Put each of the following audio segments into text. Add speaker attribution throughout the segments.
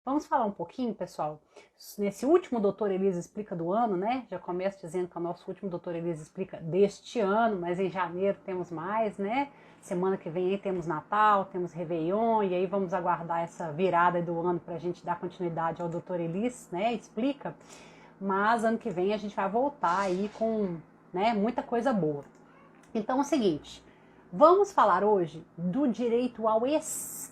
Speaker 1: Vamos falar um pouquinho, pessoal, nesse último Doutor Elisa Explica do ano, né? Já começo dizendo que é o nosso último Doutor Elisa Explica deste ano, mas em janeiro temos mais, né? Semana que vem aí temos Natal, temos Réveillon, e aí vamos aguardar essa virada do ano para a gente dar continuidade ao Doutor Elis, né? Explica. Mas ano que vem a gente vai voltar aí com, né, muita coisa boa. Então é o seguinte, vamos falar hoje do direito ao esquecimento.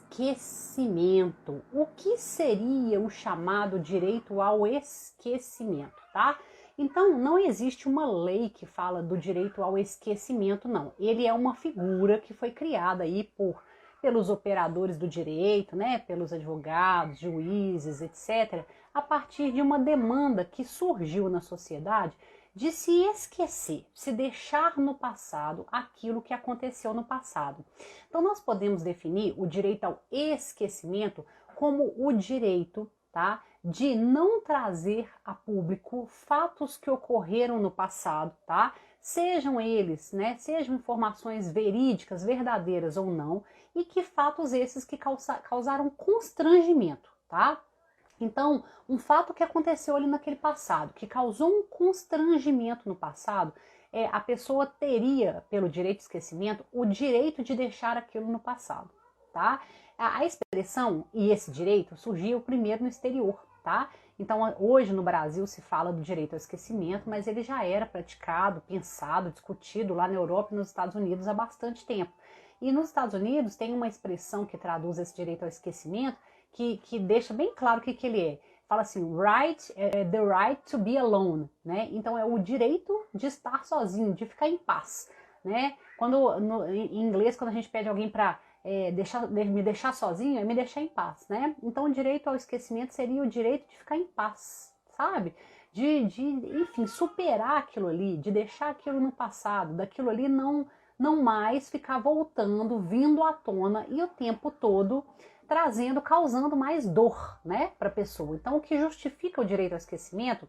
Speaker 1: O que seria o chamado direito ao esquecimento, tá? Então, não existe uma lei que fala do direito ao esquecimento, não. Ele é uma figura que foi criada aí pelos operadores do direito, né, pelos advogados, juízes, etc., a partir de uma demanda que surgiu na sociedade de se esquecer, se deixar no passado aquilo que aconteceu no passado. Então, nós podemos definir o direito ao esquecimento como o direito, tá, de não trazer a público fatos que ocorreram no passado, tá? Sejam eles, né, sejam informações verídicas, verdadeiras ou não, e que fatos esses que causaram constrangimento, tá? Então, um fato que aconteceu ali naquele passado, que causou um constrangimento no passado, a pessoa teria, pelo direito de esquecimento, o direito de deixar aquilo no passado, tá? A expressão e esse direito surgiu primeiro no exterior, tá? Então, hoje no Brasil se fala do direito ao esquecimento, mas ele já era praticado, pensado, discutido lá na Europa e nos Estados Unidos há bastante tempo. E nos Estados Unidos tem uma expressão que traduz esse direito ao esquecimento, que deixa bem claro o que ele é. Fala assim, the right to be alone, né? Então é o direito de estar sozinho, de ficar em paz, né? Em inglês, quando a gente pede alguém para me deixar sozinho, é me deixar em paz, né? Então o direito ao esquecimento seria o direito de ficar em paz, sabe? Enfim, superar aquilo ali, de deixar aquilo no passado, daquilo ali não mais ficar voltando, vindo à tona e o tempo todo causando mais dor, né, para a pessoa. Então, o que justifica o direito ao esquecimento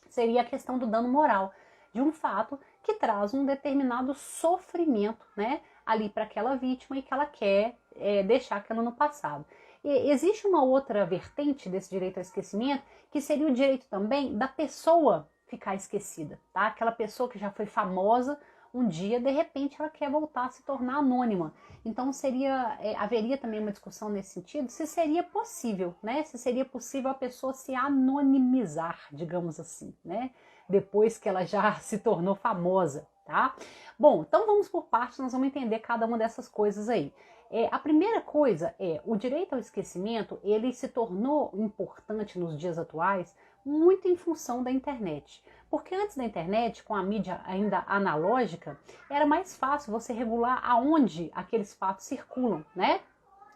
Speaker 1: seria a questão do dano moral, de um fato que traz um determinado sofrimento, né, ali para aquela vítima e que ela quer deixar aquilo no passado. E existe uma outra vertente desse direito ao esquecimento, que seria o direito também da pessoa ficar esquecida, tá? Aquela pessoa que já foi famosa, um dia, de repente, ela quer voltar a se tornar anônima. Então, haveria também uma discussão nesse sentido, se seria possível, né? Se seria possível a pessoa se anonimizar, digamos assim, né? Depois que ela já se tornou famosa, tá? Bom, então vamos por partes, nós vamos entender cada uma dessas coisas aí. A primeira coisa o direito ao esquecimento, ele se tornou importante nos dias atuais muito em função da internet. Porque antes da internet, com a mídia ainda analógica, era mais fácil você regular aonde aqueles fatos circulam, né?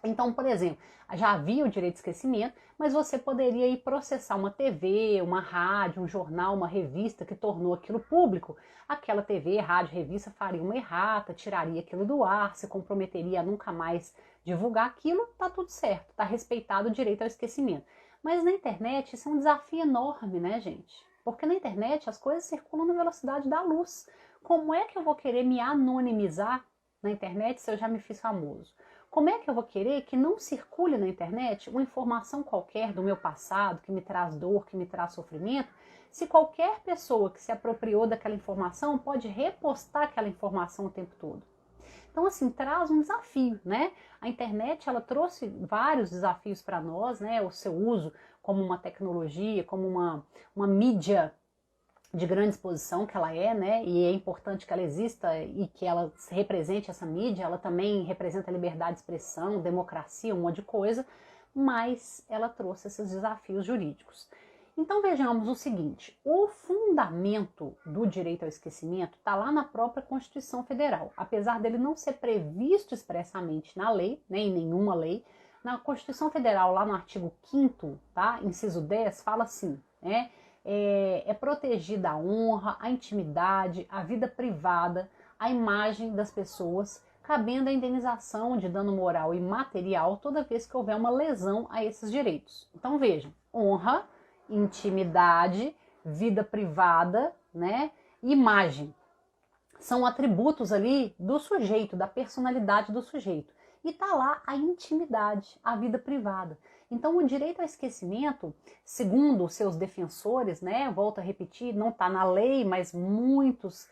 Speaker 1: Então, por exemplo, já havia o direito de esquecimento, mas você poderia ir processar uma TV, uma rádio, um jornal, uma revista que tornou aquilo público. Aquela TV, rádio, revista faria uma errata, tiraria aquilo do ar, se comprometeria a nunca mais divulgar aquilo, tá tudo certo, tá respeitado o direito ao esquecimento. Mas na internet isso é um desafio enorme, né, gente? Porque na internet as coisas circulam na velocidade da luz. Como é que eu vou querer me anonimizar na internet se eu já me fiz famoso? Como é que eu vou querer que não circule na internet uma informação qualquer do meu passado, que me traz dor, que me traz sofrimento, se qualquer pessoa que se apropriou daquela informação pode repostar aquela informação o tempo todo? Então, assim, traz um desafio, né? A internet, ela trouxe vários desafios para nós, né? O seu uso como uma tecnologia, como uma mídia de grande exposição que ela é, né? E é importante que ela exista e que ela represente essa mídia. Ela também representa liberdade de expressão, democracia, um monte de coisa, mas ela trouxe esses desafios jurídicos. Então vejamos o seguinte, o fundamento do direito ao esquecimento está lá na própria Constituição Federal. Apesar dele não ser previsto expressamente na lei, né, em nenhuma lei, na Constituição Federal, lá no artigo 5º, tá, inciso 10, fala assim, né, é protegida a honra, a intimidade, a vida privada, a imagem das pessoas, cabendo a indenização de dano moral e material toda vez que houver uma lesão a esses direitos. Então vejam, honra, intimidade, vida privada, né, imagem. São atributos ali do sujeito, da personalidade do sujeito. e tá lá a intimidade, a vida privada. Então, o direito ao esquecimento, segundo os seus defensores, né, volto a repetir, não está na lei, mas muitos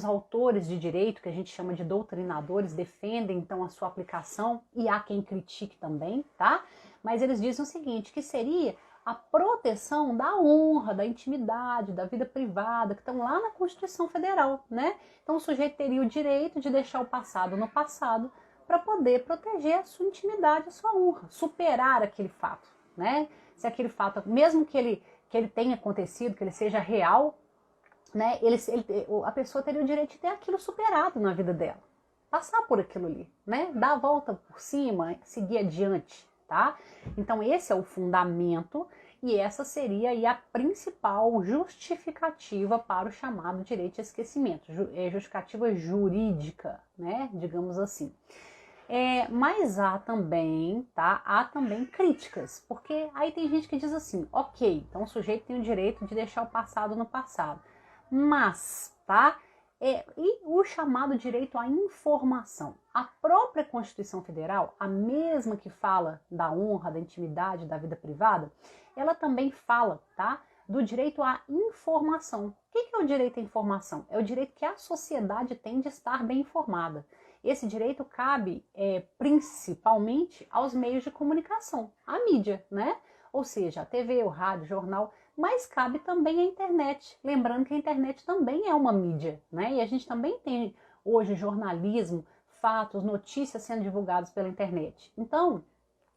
Speaker 1: autores de direito, que a gente chama de doutrinadores, defendem então a sua aplicação, e há quem critique também, tá? Mas eles dizem o seguinte, que seria a proteção da honra, da intimidade, da vida privada, que estão lá na Constituição Federal, né? Então o sujeito teria o direito de deixar o passado no passado para poder proteger a sua intimidade, a sua honra, superar aquele fato, né? Se aquele fato, mesmo que ele tenha acontecido, que ele seja real, né? A pessoa teria o direito de ter aquilo superado na vida dela, passar por aquilo ali, né? Dar a volta por cima, seguir adiante. Tá? Então esse é o fundamento e essa seria aí a principal justificativa para o chamado direito de esquecimento, justificativa jurídica, né? Digamos assim. Mas há também, tá? Há também críticas, porque aí tem gente que diz assim, ok, então o sujeito tem o direito de deixar o passado no passado, mas, tá? E o chamado direito à informação. A própria Constituição Federal, a mesma que fala da honra, da intimidade, da vida privada, ela também fala, tá, do direito à informação. O que é o direito à informação? É o direito que a sociedade tem de estar bem informada. Esse direito cabe principalmente aos meios de comunicação, à mídia, né? Ou seja, a TV, o rádio, o jornal, mas cabe também à internet. Lembrando que a internet também é uma mídia, né? E a gente também tem hoje jornalismo, fatos, notícias sendo divulgadas pela internet. Então,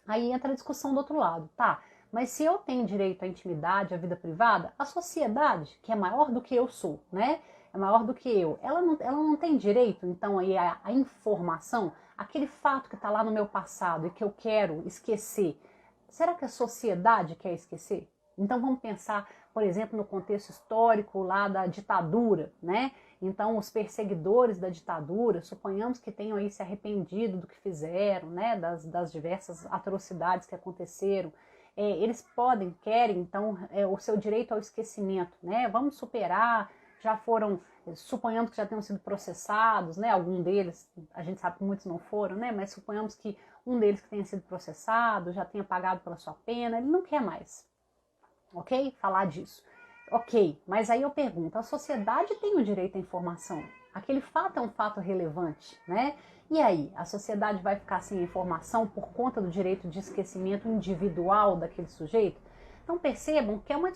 Speaker 1: aí entra a discussão do outro lado, tá? Mas se eu tenho direito à intimidade, à vida privada, a sociedade, que é maior do que eu sou, né? É maior do que eu, ela não tem direito, então, aí a informação, aquele fato que está lá no meu passado e que eu quero esquecer, será que a sociedade quer esquecer? Então vamos pensar, por exemplo, no contexto histórico lá da ditadura, né? Então os perseguidores da ditadura, suponhamos que tenham aí se arrependido do que fizeram, né? Das diversas atrocidades que aconteceram. Eles querem, então, o seu direito ao esquecimento, né? Vamos superar, já foram, suponhamos que já tenham sido processados, né? Algum deles, a gente sabe que muitos não foram, né? Mas suponhamos que um deles que tenha sido processado, já tenha pagado pela sua pena, ele não quer mais, ok? Falar disso. Ok, mas aí eu pergunto, a sociedade tem o direito à informação? Aquele fato é um fato relevante, né? E aí, a sociedade vai ficar sem informação por conta do direito de esquecimento individual daquele sujeito? Então percebam que ela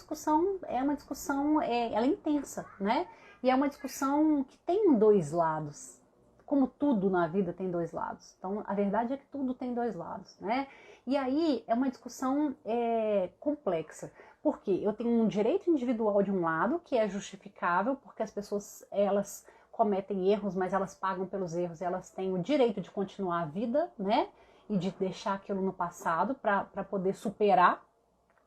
Speaker 1: é intensa, né? E é uma discussão que tem dois lados. Como tudo na vida tem dois lados. Então a verdade é que tudo tem dois lados, né? E aí é uma discussão complexa. Porque eu tenho um direito individual de um lado, que é justificável, porque as pessoas, elas cometem erros, mas elas pagam pelos erros, elas têm o direito de continuar a vida, né? E de deixar aquilo no passado para poder superar.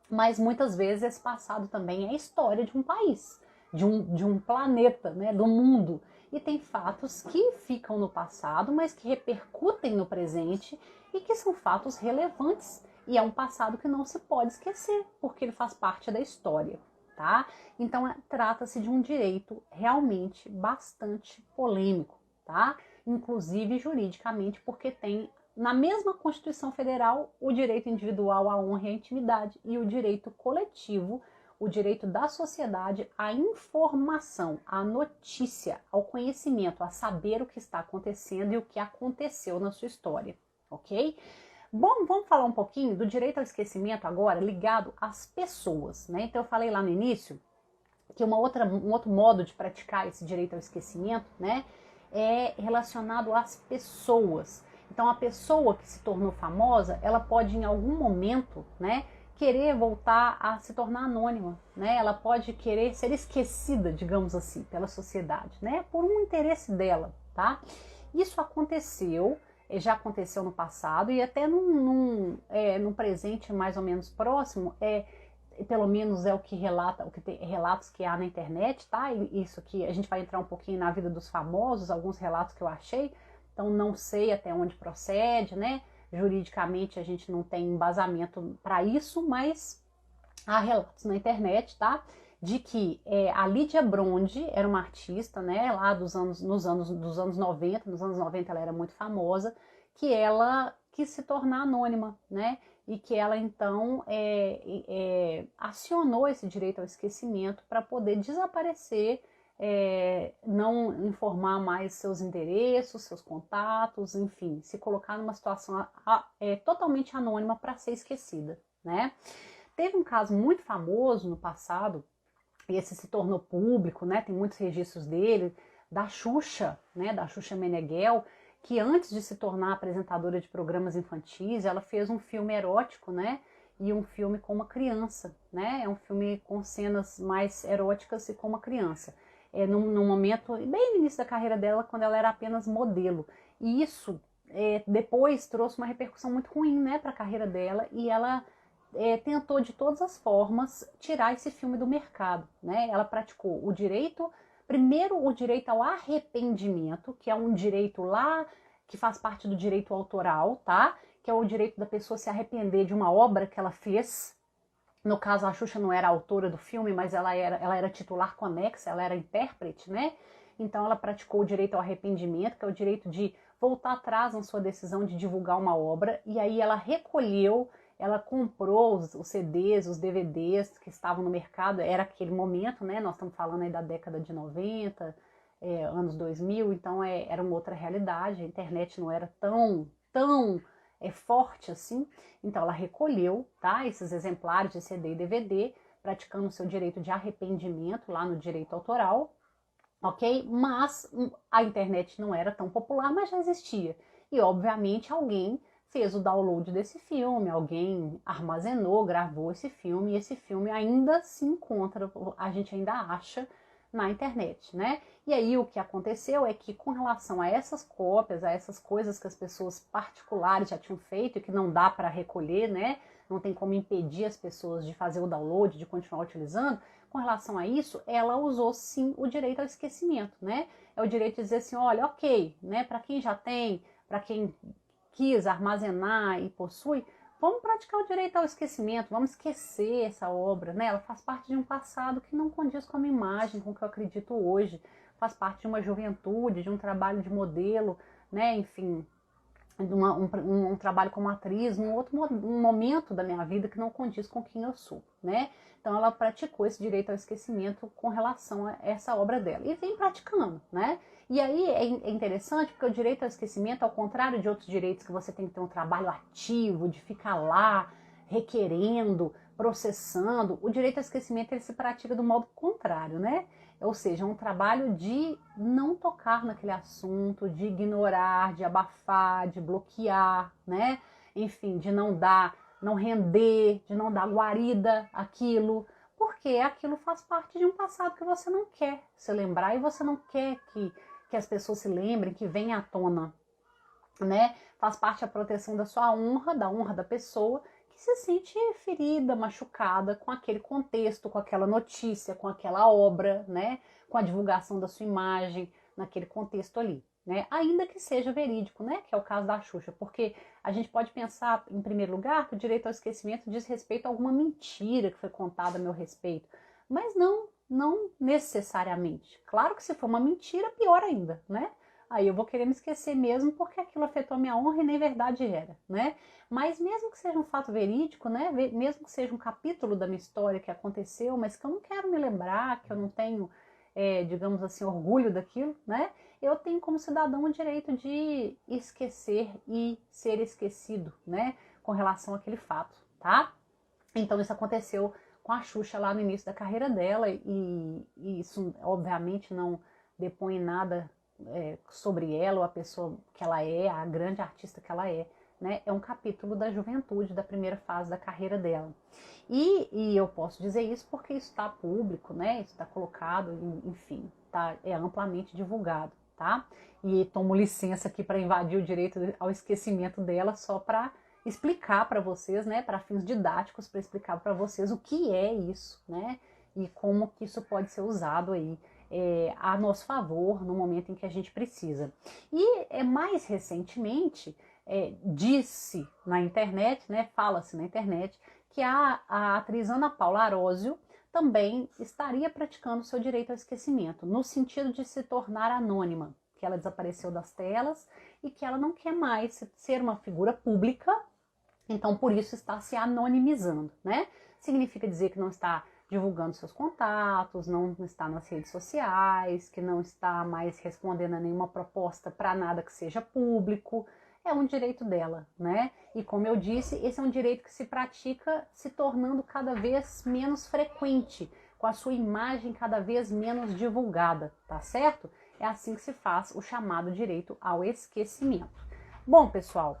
Speaker 1: Mas muitas vezes esse passado também é a história de um país, de um planeta, né? Do mundo. E tem fatos que ficam no passado, mas que repercutem no presente e que são fatos relevantes. E é um passado que não se pode esquecer, porque ele faz parte da história, tá? Então, trata-se de um direito realmente bastante polêmico, tá? Inclusive juridicamente, porque tem na mesma Constituição Federal o direito individual à honra e à intimidade e o direito coletivo, o direito da sociedade à informação, à notícia, ao conhecimento, a saber o que está acontecendo e o que aconteceu na sua história, ok? Bom, vamos falar um pouquinho do direito ao esquecimento agora ligado às pessoas, né? Então eu falei lá no início que um outro modo de praticar esse direito ao esquecimento, né, é relacionado às pessoas. Então a pessoa que se tornou famosa, ela pode em algum momento, né, querer voltar a se tornar anônima, né? Ela pode querer ser esquecida, digamos assim, pela sociedade, né, por um interesse dela, tá? Isso aconteceu, já aconteceu no passado e até num presente mais ou menos próximo, pelo menos é o que relata, o que tem relatos que há na internet, tá? E isso aqui a gente vai entrar um pouquinho na vida dos famosos, alguns relatos que eu achei, então não sei até onde procede, né? Juridicamente a gente não tem embasamento para isso, mas há relatos na internet, tá? De que a Lídia Bronde era uma artista, né, lá nos anos 90, nos anos 90 ela era muito famosa, que ela quis se tornar anônima, né? E que ela então acionou esse direito ao esquecimento para poder desaparecer, não informar mais seus endereços, seus contatos, enfim, se colocar numa situação totalmente anônima para ser esquecida, né? Teve um caso muito famoso no passado, e esse se tornou público, né? Tem muitos registros dele, da Xuxa, né? Da Xuxa Meneghel, que antes de se tornar apresentadora de programas infantis, ela fez um filme erótico, né? E um filme com uma criança, né? É um filme com cenas mais eróticas e com uma criança. Num momento, bem no início da carreira dela, quando ela era apenas modelo. E isso depois trouxe uma repercussão muito ruim, né? Para a carreira dela, e ela tentou de todas as formas tirar esse filme do mercado, né? Ela praticou o direito, primeiro o direito ao arrependimento, que é um direito lá que faz parte do direito autoral, tá? Que é o direito da pessoa se arrepender de uma obra que ela fez. No caso, a Xuxa não era a autora do filme, mas ela era titular conexa, ela era intérprete, né? Então ela praticou o direito ao arrependimento, que é o direito de voltar atrás na sua decisão de divulgar uma obra, e aí ela recolheu, ela comprou os CDs, os DVDs que estavam no mercado, era aquele momento, né? Nós estamos falando aí da década de 90, anos 2000, então era uma outra realidade, a internet não era tão forte assim, então ela recolheu, tá, esses exemplares de CD e DVD, praticando o seu direito de arrependimento lá no direito autoral, ok? Mas a internet não era tão popular, mas já existia. E obviamente alguém fez o download desse filme, alguém armazenou, gravou esse filme, e esse filme ainda se encontra, a gente ainda acha na internet, né? E aí o que aconteceu é que com relação a essas cópias, a essas coisas que as pessoas particulares já tinham feito e que não dá para recolher, né? Não tem como impedir as pessoas de fazer o download, de continuar utilizando. Com relação a isso, ela usou sim o direito ao esquecimento, né? É o direito de dizer assim, olha, ok, né? Para quem já tem, para quem quis armazenar e possui, vamos praticar o direito ao esquecimento, vamos esquecer essa obra, né? Ela faz parte de um passado que não condiz com a minha imagem, com o que eu acredito hoje, faz parte de uma juventude, de um trabalho de modelo, né? Enfim, de um trabalho como atriz, um momento da minha vida que não condiz com quem eu sou, né? Então ela praticou esse direito ao esquecimento com relação a essa obra dela e vem praticando, né? E aí é interessante porque o direito ao esquecimento, ao contrário de outros direitos que você tem que ter um trabalho ativo, de ficar lá requerendo, processando, o direito ao esquecimento ele se pratica do modo contrário, né? Ou seja, um trabalho de não tocar naquele assunto, de ignorar, de abafar, de bloquear, né? Enfim, de não dar, não render, de não dar guarida àquilo, porque aquilo faz parte de um passado que você não quer se lembrar e você não quer que as pessoas se lembrem, que venha à tona, né? Faz parte da proteção da sua honra, da honra da pessoa, que se sente ferida, machucada com aquele contexto, com aquela notícia, com aquela obra, né? Com a divulgação da sua imagem naquele contexto ali, né? Ainda que seja verídico, né? Que é o caso da Xuxa, porque a gente pode pensar, em primeiro lugar, que o direito ao esquecimento diz respeito a alguma mentira que foi contada a meu respeito, mas não necessariamente. Claro que se for uma mentira, pior ainda, né? Aí eu vou querer me esquecer mesmo porque aquilo afetou a minha honra e nem verdade era, né? Mas mesmo que seja um fato verídico, né? Mesmo que seja um capítulo da minha história que aconteceu, mas que eu não quero me lembrar, que eu não tenho, digamos assim, orgulho daquilo, né? Eu tenho como cidadão o direito de esquecer e ser esquecido, né? Com relação àquele fato, tá? Então isso aconteceu com a Xuxa lá no início da carreira dela e isso obviamente não depõe nada sobre ela ou a pessoa que ela é, a grande artista que ela é, né? É um capítulo da juventude, da primeira fase da carreira dela. E eu posso dizer isso porque isso está público, né? Isso está colocado, enfim, é amplamente divulgado, tá? E tomo licença aqui para invadir o direito ao esquecimento dela só para explicar para vocês, né? Para fins didáticos, para explicar para vocês o que é isso, né? E como que isso pode ser usado aí a nosso favor no momento em que a gente precisa. E mais recentemente, disse na internet, né, fala-se na internet, que a atriz Ana Paula Arósio também estaria praticando seu direito ao esquecimento, no sentido de se tornar anônima, que ela desapareceu das telas e que ela não quer mais ser uma figura pública, então por isso está se anonimizando, né? Significa dizer que não está divulgando seus contatos, não está nas redes sociais, que não está mais respondendo a nenhuma proposta para nada que seja público. É um direito dela, né? E como eu disse, esse é um direito que se pratica se tornando cada vez menos frequente, com a sua imagem cada vez menos divulgada, tá certo? É assim que se faz o chamado direito ao esquecimento. Bom, pessoal,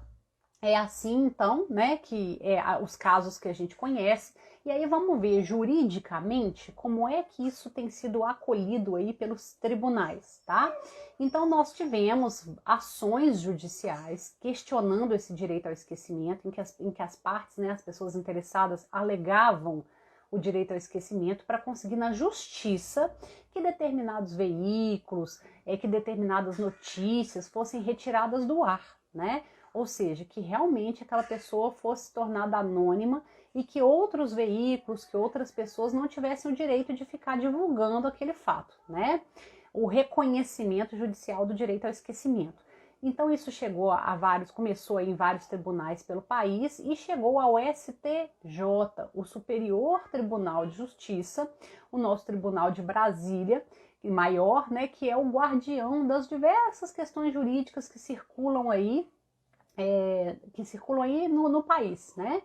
Speaker 1: é assim então, né, que os casos que a gente conhece. E aí vamos ver juridicamente como é que isso tem sido acolhido aí pelos tribunais, tá? Então nós tivemos ações judiciais questionando esse direito ao esquecimento, em que as partes, né, as pessoas interessadas alegavam o direito ao esquecimento para conseguir na justiça que determinados veículos, que determinadas notícias fossem retiradas do ar, né? Ou seja, que realmente aquela pessoa fosse tornada anônima e que outros veículos, que outras pessoas não tivessem o direito de ficar divulgando aquele fato, né? O reconhecimento judicial do direito ao esquecimento. Então isso chegou começou em vários tribunais pelo país e chegou ao STJ, o Superior Tribunal de Justiça, o nosso Tribunal de Brasília, maior, né, que é o guardião das diversas questões jurídicas que circulam aí, no país, né?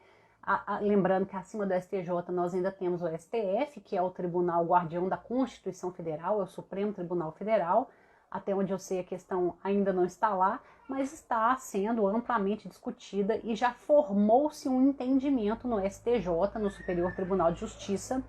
Speaker 1: Lembrando que acima do STJ nós ainda temos o STF, que é o Tribunal Guardião da Constituição Federal, é o Supremo Tribunal Federal. Até onde eu sei a questão ainda não está lá, mas está sendo amplamente discutida e já formou-se um entendimento no STJ, no Superior Tribunal de Justiça,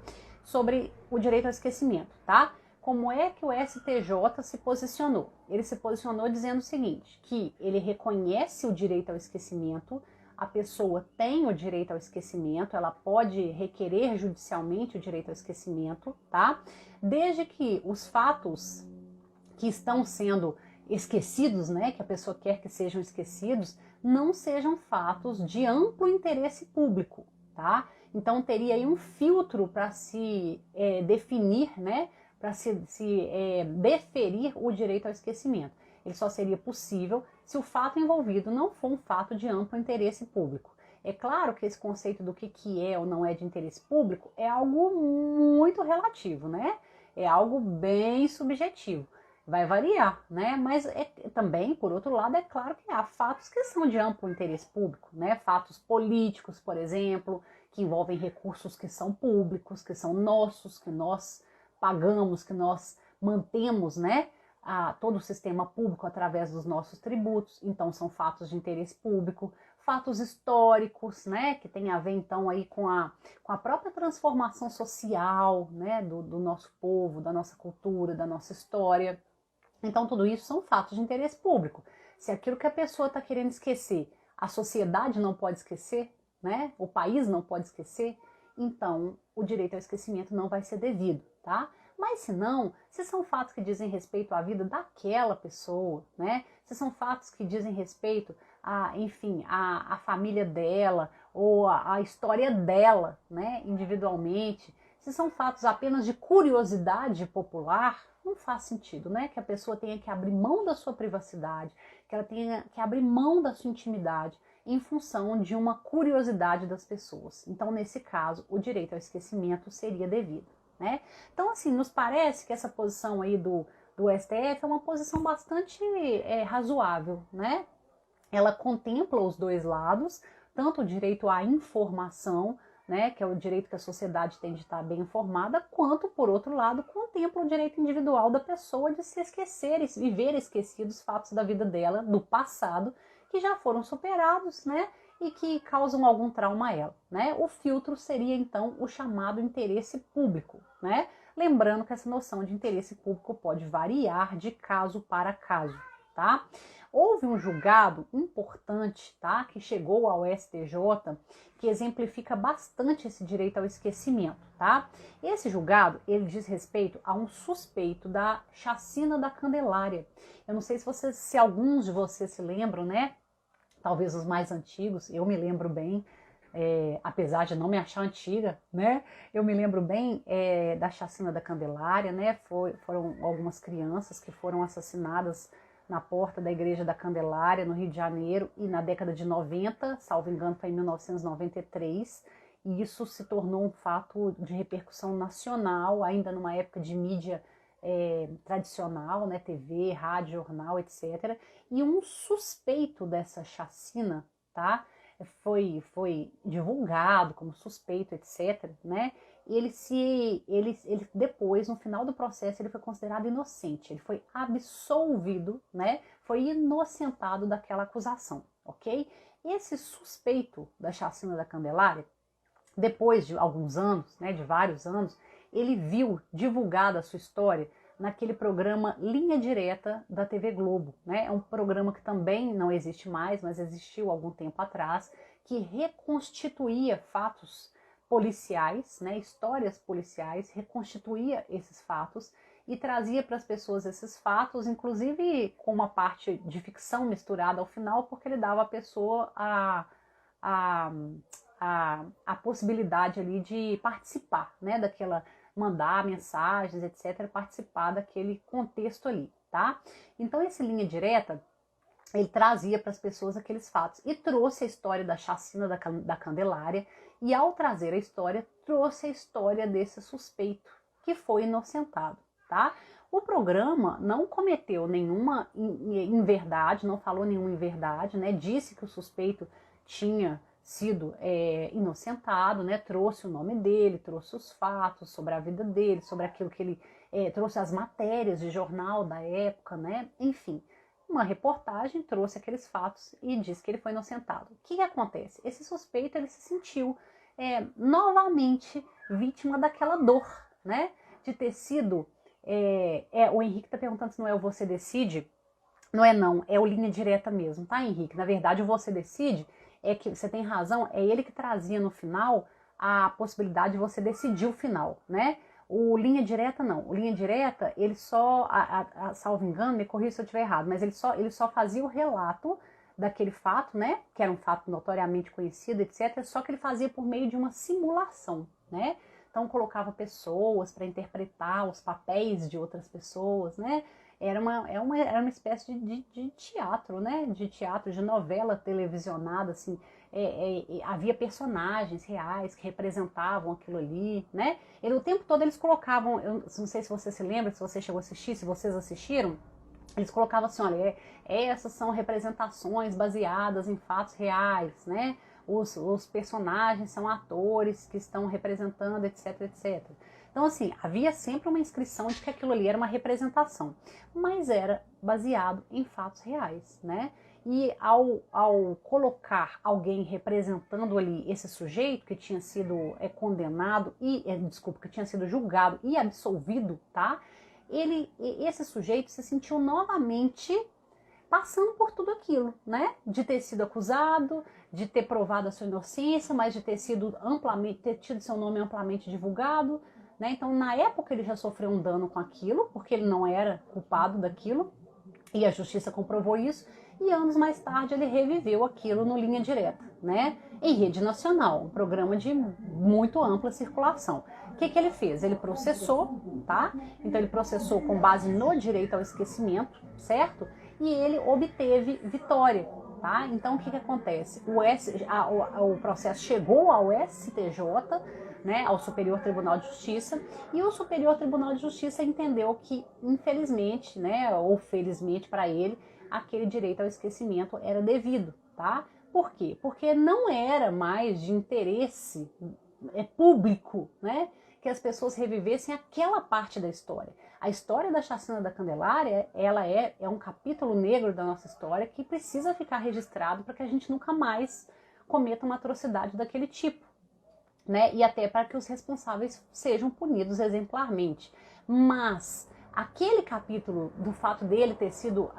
Speaker 1: sobre o direito ao esquecimento, tá? Como é que o STJ se posicionou? Ele se posicionou dizendo o seguinte, que ele reconhece o direito ao esquecimento, a pessoa tem o direito ao esquecimento, ela pode requerer judicialmente o direito ao esquecimento, tá? Desde que os fatos que estão sendo esquecidos, né, que a pessoa quer que sejam esquecidos, não sejam fatos de amplo interesse público, tá? Então teria aí um filtro para se definir, né, para se deferir o direito ao esquecimento. Ele só seria possível se o fato envolvido não for um fato de amplo interesse público. É claro que esse conceito do que é ou não é de interesse público é algo muito relativo, né? É algo bem subjetivo. Vai variar, né? Mas também, por outro lado, é claro que há fatos que são de amplo interesse público, né? Fatos políticos, por exemplo, que envolvem recursos que são públicos, que são nossos, que nós pagamos, que nós mantemos, né? Todo o sistema público através dos nossos tributos. Então, são fatos de interesse público. Fatos históricos, né? Que tem a ver, então, aí com a própria transformação social, né? Do nosso povo, da nossa cultura, da nossa história. Então, tudo isso são fatos de interesse público. Se aquilo que a pessoa está querendo esquecer, a sociedade não pode esquecer, né? O país não pode esquecer, então o direito ao esquecimento não vai ser devido, tá? Mas se não, se são fatos que dizem respeito à vida daquela pessoa, né? Se são fatos que dizem respeito a família dela ou a história dela, né? Individualmente, se são fatos apenas de curiosidade popular, não faz sentido, né? Que a pessoa tenha que abrir mão da sua privacidade, que ela tenha que abrir mão da sua intimidade em função de uma curiosidade das pessoas. Então, nesse caso, o direito ao esquecimento seria devido, né? Então, assim, nos parece que essa posição aí do STF é uma posição bastante razoável, né? Ela contempla os dois lados, tanto o direito à informação, né, que é o direito que a sociedade tem de estar bem informada, quanto, por outro lado, contempla o direito individual da pessoa de se esquecer e viver esquecidos fatos da vida dela, do passado, que já foram superados, né, e que causam algum trauma a ela, né? O filtro seria, então, o chamado interesse público, né? Lembrando que essa noção de interesse público pode variar de caso para caso, tá? Houve um julgado importante, tá, que chegou ao STJ, que exemplifica bastante esse direito ao esquecimento, tá? Esse julgado, ele diz respeito a um suspeito da chacina da Candelária. Eu não sei se alguns de vocês se lembram, né? Talvez os mais antigos, eu me lembro bem, apesar de não me achar antiga, né? Eu me lembro bem da chacina da Candelária, né? Foram algumas crianças que foram assassinadas na porta da Igreja da Candelária, no Rio de Janeiro, e na década de 90, salvo engano, foi em 1993, e isso se tornou um fato de repercussão nacional, ainda numa época de mídia tradicional, né, TV, rádio, jornal, etc. E um suspeito dessa chacina, tá, foi divulgado como suspeito, etc., né? Ele depois, no final do processo, ele foi considerado inocente, ele foi absolvido, né? Foi inocentado daquela acusação, ok? Esse suspeito da chacina da Candelária, depois de alguns anos, né, de vários anos, ele viu divulgada a sua história naquele programa Linha Direta da TV Globo, né? É um programa que também não existe mais, mas existiu algum tempo atrás, que reconstituía fatos policiais, né, histórias policiais, reconstituía esses fatos e trazia para as pessoas esses fatos, inclusive com uma parte de ficção misturada ao final, porque ele dava à pessoa a possibilidade ali de participar, né, daquela, mandar mensagens, etc., participar daquele contexto ali, tá? Então esse Linha Direta, ele trazia para as pessoas aqueles fatos e trouxe a história da chacina da Candelária, e ao trazer a história, trouxe a história desse suspeito que foi inocentado, tá? O programa não cometeu nenhuma inverdade, não falou nenhuma inverdade, né? Disse que o suspeito tinha sido inocentado, né? Trouxe o nome dele, trouxe os fatos sobre a vida dele, sobre aquilo que ele trouxe, as matérias de jornal da época, né? Enfim, uma reportagem trouxe aqueles fatos e disse que ele foi inocentado. O que acontece? Esse suspeito, ele se sentiu novamente vítima daquela dor, né? De ter sido... o Henrique está perguntando se não é o Você Decide. Não é não, é o Linha Direta mesmo, tá, Henrique? Na verdade, o Você Decide, é que você tem razão, é ele que trazia no final a possibilidade de você decidir o final, né? O Linha Direta não. O Linha Direta, ele só, salvo engano, me corrija se eu estiver errado, mas ele só fazia o relato daquele fato, né? Que era um fato notoriamente conhecido, etc. Só que ele fazia por meio de uma simulação, né? Então colocava pessoas para interpretar os papéis de outras pessoas, né? Era uma espécie de teatro, né? De teatro, de novela televisionada, assim. Havia personagens reais que representavam aquilo ali, né? O tempo todo eles colocavam, eu não sei se você se lembra, se você chegou a assistir, se vocês assistiram, eles colocavam assim, olha, essas são representações baseadas em fatos reais, né? Os personagens são atores que estão representando, etc, etc. Então, assim, havia sempre uma inscrição de que aquilo ali era uma representação, mas era baseado em fatos reais, né? E ao colocar alguém representando ali esse sujeito que tinha sido condenado que tinha sido julgado e absolvido, tá? Esse sujeito se sentiu novamente passando por tudo aquilo, né? De ter sido acusado, de ter provado a sua inocência, mas de ter tido seu nome amplamente divulgado, né? Então, na época ele já sofreu um dano com aquilo, porque ele não era culpado daquilo, e a justiça comprovou isso, e anos mais tarde ele reviveu aquilo no Linha Direta, né? Em rede nacional, um programa de muito ampla circulação. O que ele fez? Ele processou, tá? Então ele processou com base no direito ao esquecimento, certo? E ele obteve vitória, tá? Então o que acontece? O processo chegou ao STJ, né, ao Superior Tribunal de Justiça, e o Superior Tribunal de Justiça entendeu que, infelizmente, né, ou felizmente para ele, aquele direito ao esquecimento era devido, tá? Por quê? Porque não era mais de interesse público, né, que as pessoas revivessem aquela parte da história. A história da chacina da Candelária, ela é um capítulo negro da nossa história que precisa ficar registrado para que a gente nunca mais cometa uma atrocidade daquele tipo, né? E até para que os responsáveis sejam punidos exemplarmente. Mas aquele capítulo do fato dele ter sido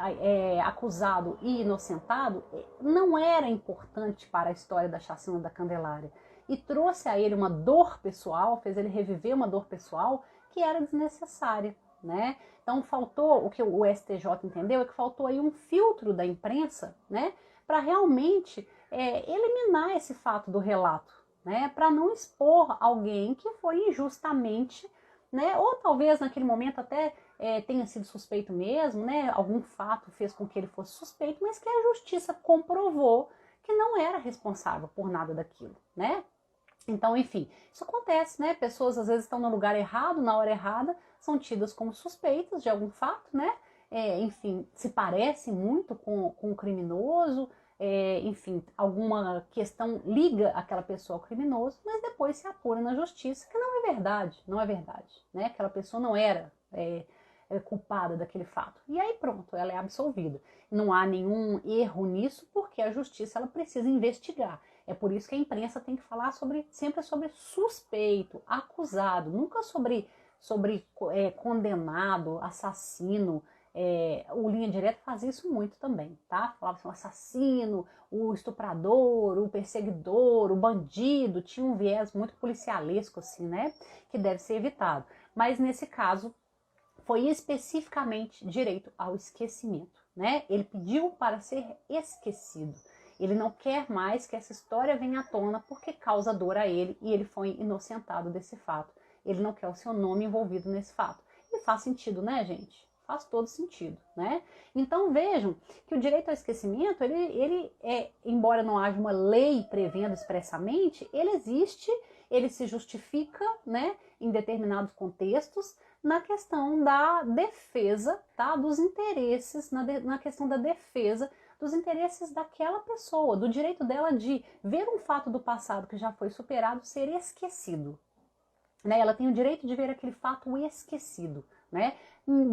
Speaker 1: acusado e inocentado não era importante para a história da chacina da Candelária. E trouxe a ele uma dor pessoal, fez ele reviver uma dor pessoal que era desnecessária, né? Então faltou, o que o STJ entendeu é que faltou aí um filtro da imprensa, né? Para realmente eliminar esse fato do relato, né? Para não expor alguém que foi injustamente, né? Ou talvez naquele momento até tenha sido suspeito mesmo, né? Algum fato fez com que ele fosse suspeito, mas que a justiça comprovou que não era responsável por nada daquilo, né? Então, enfim, isso acontece, né? Pessoas às vezes estão no lugar errado, na hora errada, são tidas como suspeitas de algum fato, né? Enfim, se parecem muito com o criminoso, enfim, alguma questão liga aquela pessoa ao criminoso, mas depois se apura na justiça que não é verdade, não é verdade, né? Aquela pessoa não era culpada daquele fato. E aí pronto, ela é absolvida. Não há nenhum erro nisso, porque a justiça ela precisa investigar. É por isso que a imprensa tem que falar sempre sobre suspeito, acusado, nunca sobre condenado, assassino. O Linha Direta fazia isso muito também, tá? Falava assim, o assassino, o estuprador, o perseguidor, o bandido, tinha um viés muito policialesco, assim, né? Que deve ser evitado. Mas nesse caso, foi especificamente direito ao esquecimento, né? Ele pediu para ser esquecido. Ele não quer mais que essa história venha à tona porque causa dor a ele e ele foi inocentado desse fato. Ele não quer o seu nome envolvido nesse fato. E faz sentido, né, gente? Faz todo sentido, né? Então vejam que o direito ao esquecimento, embora não haja uma lei prevendo expressamente, ele existe, ele se justifica, né, em determinados contextos, na questão da defesa, tá, dos interesses, na questão da defesa dos interesses daquela pessoa, do direito dela de ver um fato do passado que já foi superado ser esquecido. Né? Ela tem o direito de ver aquele fato esquecido, né?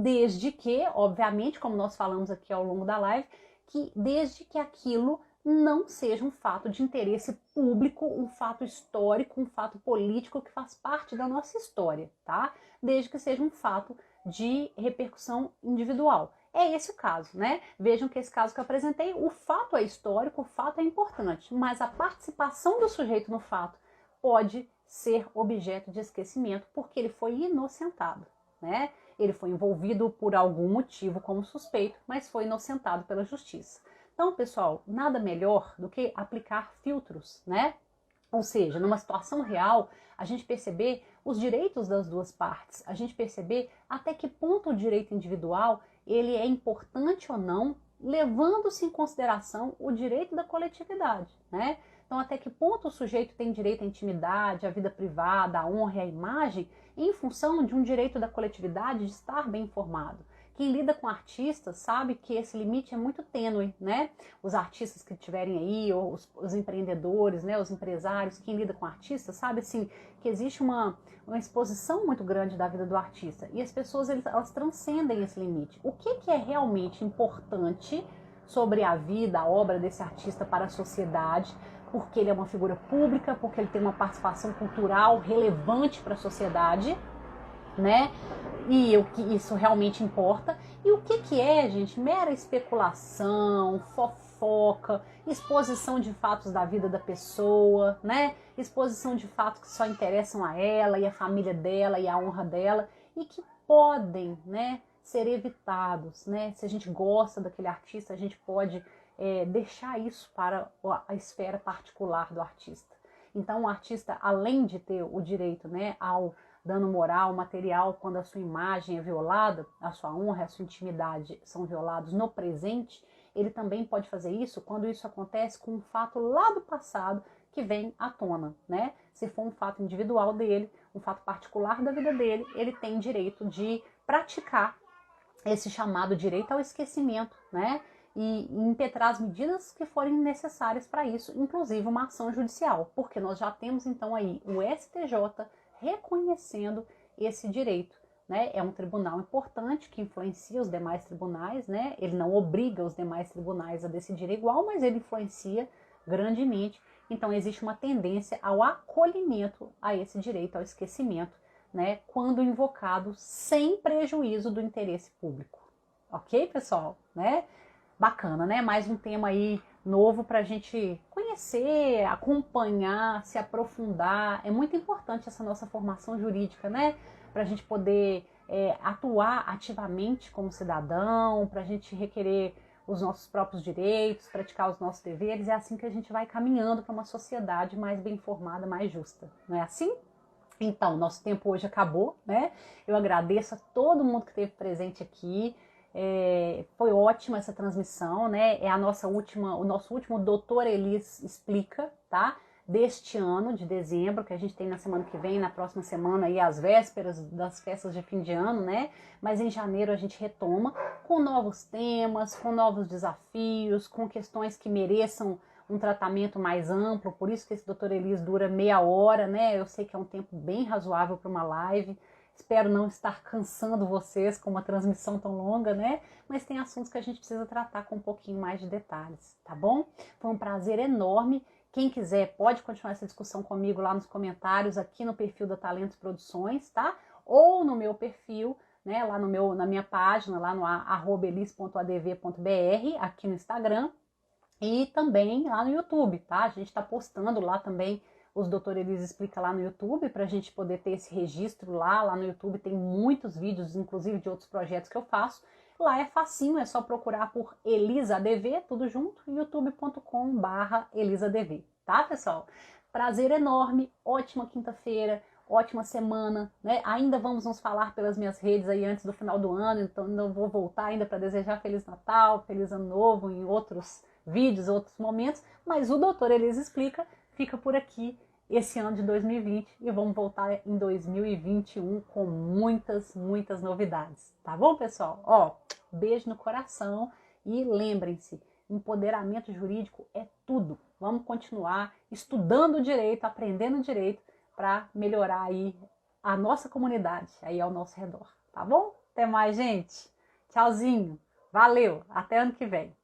Speaker 1: Desde que, obviamente, como nós falamos aqui ao longo da live, que desde que aquilo não seja um fato de interesse público, um fato histórico, um fato político que faz parte da nossa história, tá? Desde que seja um fato de repercussão individual. É esse o caso, né? Vejam que esse caso que eu apresentei, o fato é histórico, o fato é importante, mas a participação do sujeito no fato pode ser objeto de esquecimento porque ele foi inocentado, né? Ele foi envolvido por algum motivo como suspeito, mas foi inocentado pela justiça. Então, pessoal, nada melhor do que aplicar filtros, né? Ou seja, numa situação real, a gente perceber os direitos das duas partes, a gente perceber até que ponto o direito individual ele é importante ou não, levando-se em consideração o direito da coletividade, né? Então, até que ponto o sujeito tem direito à intimidade, à vida privada, à honra e à imagem, em função de um direito da coletividade de estar bem informado. Quem lida com artistas sabe que esse limite é muito tênue, né? Os artistas que tiverem aí, ou os empreendedores, né? Os empresários, quem lida com artistas sabe, assim, que existe uma exposição muito grande da vida do artista. E as pessoas, elas transcendem esse limite. O que é realmente importante sobre a vida, a obra desse artista para a sociedade, porque ele é uma figura pública, porque ele tem uma participação cultural relevante para a sociedade, né? E o que isso realmente importa. E o que é, gente? Mera especulação, fofoca, exposição de fatos da vida da pessoa, né? Exposição de fatos que só interessam a ela e a família dela e a honra dela e que podem, né, ser evitados, né? Se a gente gosta daquele artista, a gente pode deixar isso para a esfera particular do artista. Então, o artista, além de ter o direito, né, ao dano moral, material, quando a sua imagem é violada, a sua honra, a sua intimidade são violados no presente, ele também pode fazer isso quando isso acontece com um fato lá do passado que vem à tona, né? Se for um fato individual dele, um fato particular da vida dele, ele tem direito de praticar esse chamado direito ao esquecimento, né? E impetrar as medidas que forem necessárias para isso, inclusive uma ação judicial, porque nós já temos então aí o STJ reconhecendo esse direito, né? É um tribunal importante que influencia os demais tribunais, né? Ele não obriga os demais tribunais a decidir igual, mas ele influencia grandemente. Então existe uma tendência ao acolhimento a esse direito ao esquecimento, né? Quando invocado sem prejuízo do interesse público. Ok, pessoal? Né? Bacana, né? Mais um tema aí novo para a gente conhecer, acompanhar, se aprofundar. É muito importante essa nossa formação jurídica, né? Para a gente poder atuar ativamente como cidadão, para a gente requerer os nossos próprios direitos, praticar os nossos deveres. É assim que a gente vai caminhando para uma sociedade mais bem informada, mais justa. Não é assim? Então, nosso tempo hoje acabou, né? Eu agradeço a todo mundo que esteve presente aqui. Foi ótima essa transmissão, né? É a nossa última, o nosso último Doutor Elis Explica, tá? Deste ano, de dezembro, que a gente tem na semana que vem, na próxima semana, aí as vésperas das festas de fim de ano, né? Mas em janeiro a gente retoma com novos temas, com novos desafios, com questões que mereçam um tratamento mais amplo, por isso que esse Doutor Elis dura meia hora, né? Eu sei que é um tempo bem razoável para uma live. Espero não estar cansando vocês com uma transmissão tão longa, né? Mas tem assuntos que a gente precisa tratar com um pouquinho mais de detalhes, tá bom? Foi um prazer enorme. Quem quiser pode continuar essa discussão comigo lá nos comentários, aqui no perfil da Talentos Produções, tá? Ou no meu perfil, né? Lá na minha página, lá no @elis.adv.br, aqui no Instagram. E também lá no YouTube, tá? A gente está postando lá também os Doutor Elis Explica lá no YouTube, para a gente poder ter esse registro lá. Lá no YouTube tem muitos vídeos, inclusive de outros projetos que eu faço. Lá é facinho, é só procurar por ElisaDV, tudo junto, youtube.com/ElisaDV, tá, pessoal? Prazer enorme, ótima quinta-feira, ótima semana, né? Ainda vamos nos falar pelas minhas redes aí antes do final do ano, então não vou voltar ainda para desejar Feliz Natal, Feliz Ano Novo em outros vídeos, outros momentos, mas o Doutor Elis Explica fica por aqui esse ano de 2020 e vamos voltar em 2021 com muitas novidades, tá bom, pessoal? Ó, beijo no coração e lembrem-se, empoderamento jurídico é tudo. Vamos continuar estudando direito, aprendendo direito para melhorar aí a nossa comunidade aí ao nosso redor, tá bom? Até mais, gente. Tchauzinho. Valeu. Até ano que vem.